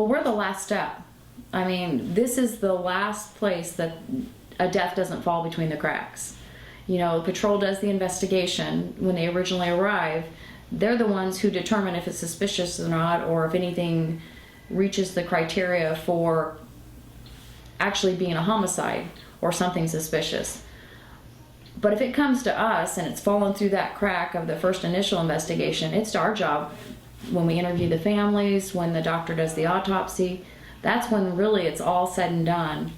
Well, we're the last step. I mean, this is the last place that a death doesn't fall between the cracks. You know, patrol does the investigation. When they originally arrive, they're the ones who determine if it's suspicious or not, or if anything reaches the criteria for actually being a homicide or something suspicious. But if it comes to us and it's fallen through that crack of the first initial investigation, it's our job when we interview the families, when the doctor does the autopsy. That's when really it's all said and done,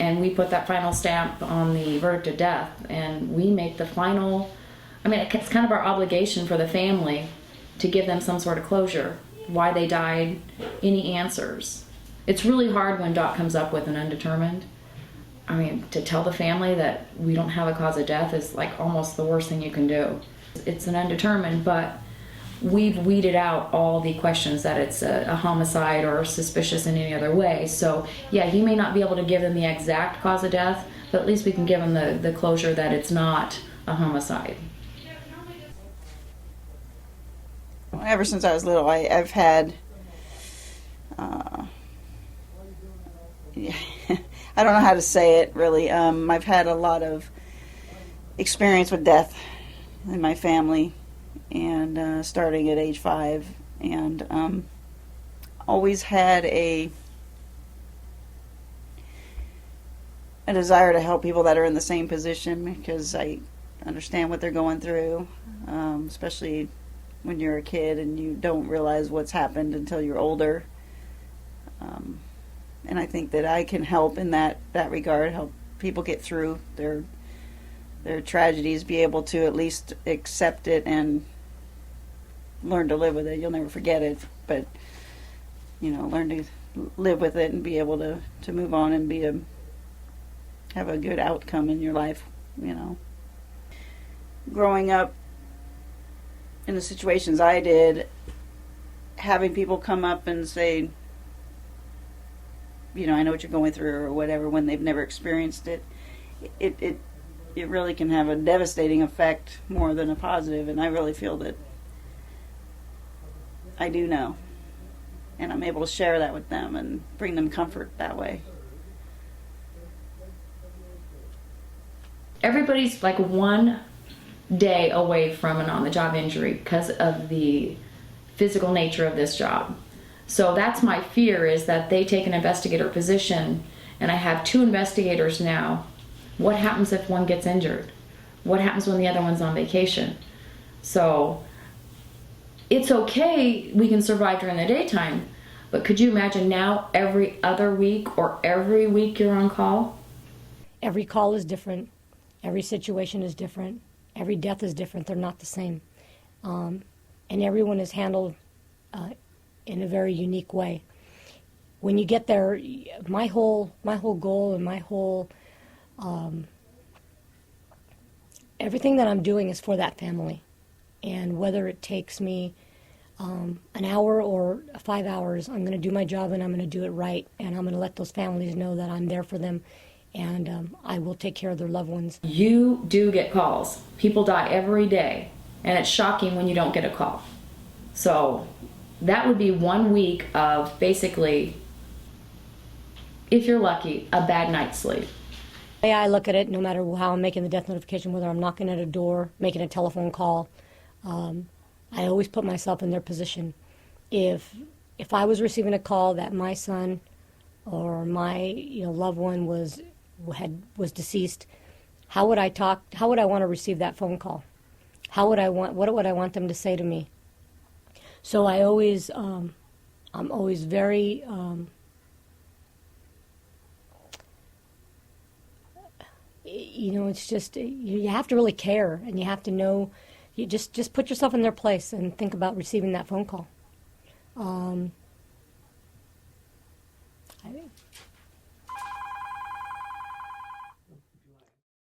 and we put that final stamp on the verdict of death, and we make the final, I mean, it's kind of our obligation for the family to give them some sort of closure, why they died, any answers. It's really hard when Doc comes up with an undetermined. I mean, to tell the family that we don't have a cause of death is like almost the worst thing you can do. It's an undetermined, but we've weeded out all the questions that it's a homicide or suspicious in any other way. So yeah, he may not be able to give them the exact cause of death, but at least we can give them the closure that it's not a homicide. Ever since I was little, I've had, I don't know how to say it really. I've had a lot of experience with death in my family, and starting at age 5, and always had a desire to help people that are in the same position, because I understand what they're going through, especially when you're a kid and you don't realize what's happened until you're older. And I think that I can help in that regard, help people get through their tragedies, be able to at least accept it and learn to live with it. You'll never forget it, but learn to live with it and be able to move on and have a good outcome in your life. Growing up in the situations I did, having people come up and say, I know what you're going through or whatever, when they've never experienced it, it really can have a devastating effect more than a positive. And I really feel that I do know, and I'm able to share that with them and bring them comfort that way. Everybody's like one day away from an on-the-job injury because of the physical nature of this job. So that's my fear, is that they take an investigator position, and I have 2 investigators now. What happens if one gets injured? What happens when the other one's on vacation? So it's okay, we can survive during the daytime, but could you imagine now every other week or every week you're on call? Every call is different. Every situation is different. Every death is different. They're not the same. And everyone is handled in a very unique way. When you get there, my whole goal and my whole everything that I'm doing is for that family. And whether it takes me an hour or 5 hours, I'm going to do my job, and I'm going to do it right, and I'm going to let those families know that I'm there for them, and I will take care of their loved ones. You do get calls. People die every day, and it's shocking when you don't get a call. So that would be 1 week of basically, if you're lucky, a bad night's sleep. The way I look at it, no matter how I'm making the death notification, whether I'm knocking at a door, making a telephone call, I always put myself in their position. If I was receiving a call that my son or my loved one was deceased, how would I talk? How would I want to receive that phone call? What would I want them to say to me? So I'm always very it's just, you have to really care, and you have to know, you just put yourself in their place and think about receiving that phone call.